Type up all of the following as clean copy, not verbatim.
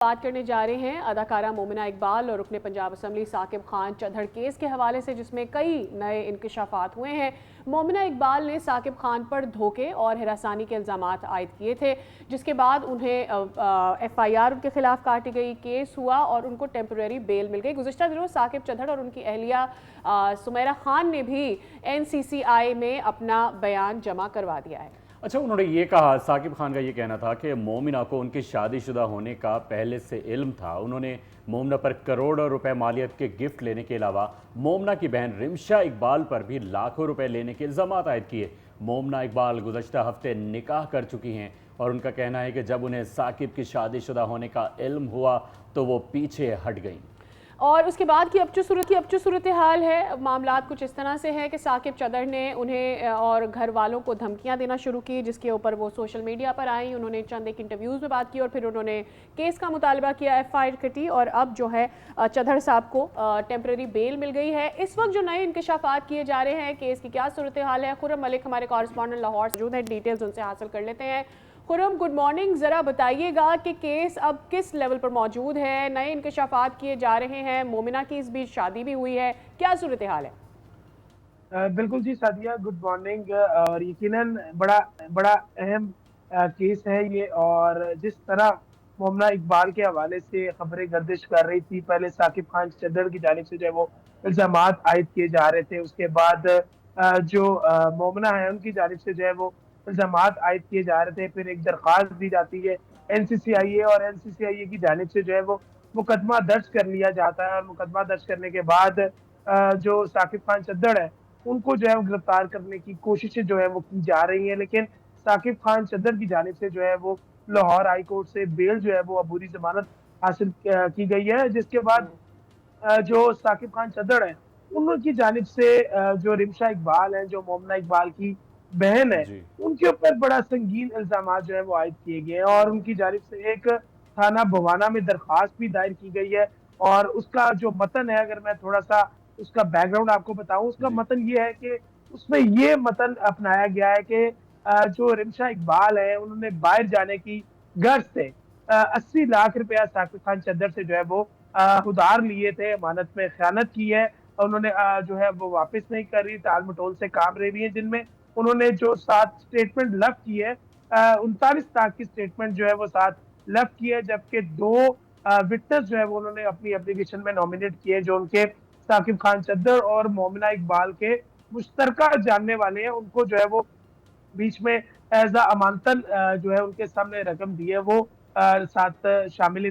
بات کرنے جا رہے ہیں اداکارہ مومنہ اقبال اور رکن پنجاب اسمبلی ثاقب خان چدھڑ کیس کے حوالے سے، جس میں کئی نئے انکشافات ہوئے ہیں۔ مومنہ اقبال نے ثاقب خان پر دھوکے اور ہراسانی کے الزامات عائد کیے تھے، جس کے بعد انہیں FIR ان کے خلاف کاٹی گئی، کیس ہوا اور ان کو ٹیمپریری بیل مل گئی۔ گزشتہ دنوں ثاقب چدھڑ اور ان کی اہلیہ سمیرہ خان نے بھی NCCI میں اپنا بیان جمع کروا دیا ہے۔ اچھا، انہوں نے یہ کہا، ثاقب خان کا یہ کہنا تھا کہ مومنہ کو ان کی شادی شدہ ہونے کا پہلے سے علم تھا۔ انہوں نے مومنہ پر کروڑوں روپے مالیت کے گفٹ لینے کے علاوہ مومنہ کی بہن رمشا اقبال پر بھی لاکھوں روپے لینے کے الزامات عائد کیے۔ مومنہ اقبال گزشتہ ہفتے نکاح کر چکی ہیں اور ان کا کہنا ہے کہ جب انہیں ثاقب کی شادی شدہ ہونے کا علم ہوا تو وہ پیچھے ہٹ گئیں۔ اور اس کے بعد کی اب جو صورتحال ہے، معاملات کچھ اس طرح سے ہے کہ ثاقب چدھڑ نے انہیں اور گھر والوں کو دھمکیاں دینا شروع کی، جس کے اوپر وہ سوشل میڈیا پر آئیں۔ انہوں نے چند ایک انٹرویوز میں بات کی اور پھر انہوں نے کیس کا مطالبہ کیا، FIR کٹی اور اب جو ہے چدھڑ صاحب کو ٹیمپریری بیل مل گئی ہے۔ اس وقت جو نئے انکشافات کیے جا رہے ہیں، کیس کی کیا صورتحال ہے، خرم ملک ہمارے کارسپونڈنٹ لاہور سے موجود ہیں، ڈیٹیلز ان سے حاصل کر لیتے ہیں۔ خرم، گڈ مارننگ، ذرا بتائیے گا کہ کیس اب کس لیول پر موجود ہے، نئے انکشافات کیے جا رہے ہیں، مومنہ کی اس بیچ شادی بھی ہوئی ہے، کیا صورتحال ہے؟ بالکل جی سعدیہ، گڈ مارننگ۔ اور یقیناً بڑا اہم کیس ہے یہ، اور جس طرح مومنہ اقبال کے حوالے سے خبریں گردش کر رہی تھی، پہلے ثاقب خان چدھڑ کی جانب سے جو ہے وہ الزامات عائد کیے جا رہے تھے، اس کے بعد جو مومنہ ہے ان کی جانب سے جو ہے وہ الزامات عائد کیے جا رہے تھے، پھر ایک درخواست دی جاتی ہے NCCI اور NCCI کی جانب سے جو ہے وہ مقدمہ درج کر لیا جاتا ہے، اور مقدمہ درج کرنے کے بعد جو ثاقب خان چدھڑ ہے ان کو جو ہے گرفتار کرنے کی کوششیں جو ہے وہ کی جا رہی ہیں، لیکن ثاقب خان چدھڑ کی جانب سے جو ہے وہ لاہور ہائی کورٹ سے بیل جو ہے وہ عبوری ضمانت حاصل کی گئی ہے، جس کے بعد جو ثاقب خان چدھڑ ہیں ان کی جانب سے جو رمشا اقبال ہیں، جو مومنہ اقبال کی بہن ہے، ان کے اوپر بڑا سنگین الزامات جو ہے وہ عائد کیے گئے ہیں، اور ان کی جانب سے ایک تھانہ بھوانہ میں درخواست بھی دائر کی گئی ہے۔ اور اس کا جو متن ہے، اگر میں تھوڑا سا اس کا بیک گراؤنڈ آپ کو بتاؤں، اس کا متن یہ ہے کہ اس میں یہ متن اپنایا گیا ہے کہ جو رمشا اقبال ہے انہوں نے باہر جانے کی غرض سے 80 لاکھ روپیہ ثاقب خان چدھڑ سے جو ہے وہ ادھار لیے تھے، امانت میں خیانت کی ہے، انہوں نے جو ہے وہ واپس نہیں کر رہی، ٹال مٹول سے کام رہی ہیں، جن میں انہوں نے جو 7 سٹیٹمنٹ لفٹ کی ہے، 39 لاکھ کی سٹیٹمنٹ جو ہے وہ 7 لفٹ کی ہے، جبکہ 2 وٹنس جو ہے وہ انہوں نے اپنی اپلیکیشن میں نومینیٹ کیے، جو ان کے ثاقب خان چدھڑ اور مومنہ اقبال کے مشترکہ جاننے والے ہیں، ان کو جو ہے وہ بیچ میں ایزا امانتن جو ہے ان کے سامنے رقم دی ہے، وہ ساتھ شامل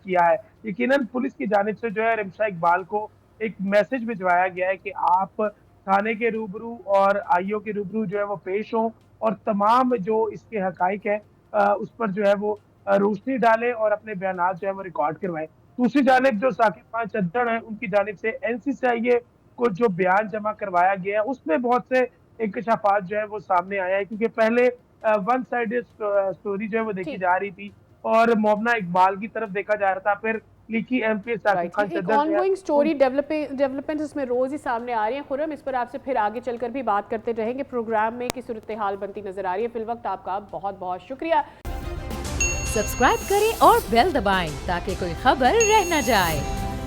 کیا ہے۔ یقیناً پولیس کی جانب سے جو ہے رمشا اقبال کو ایک میسج بھجوایا گیا ہے کہ آپ تھانے کے روبرو اور IO کے روبرو جو ہے وہ پیش ہوں، اور تمام جو اس کے حقائق ہیں اس پر جو ہے وہ روشنی ڈالیں اور اپنے بیانات جو ہے وہ ریکارڈ کروائیں۔ دوسری جانب جو ثاقب خان چدھڑ ہیں ان کی جانب سے NCCI کو جو بیان جمع کروایا گیا ہے، اس میں بہت سے انکشافات جو ہے وہ سامنے آیا ہے، کیونکہ پہلے ون سائیڈڈ سٹوری جو ہے وہ دیکھی جا رہی تھی اور مومنہ اقبال کی طرف دیکھا جا رہا تھا، پھر لیکی MP Saqib Khan Chadhar ongoing story development اس میں روز ہی سامنے آ رہی ہیں۔ خرم، اس پر آپ سے پھر آگے چل کر بھی بات کرتے رہیں گے، پروگرام میں کی صورتحال بنتی نظر آ رہی ہے۔ فی الوقت آپ کا بہت بہت شکریہ۔ سبسکرائب کریں اور بیل دبائیں تاکہ کوئی خبر رہ نہ جائے۔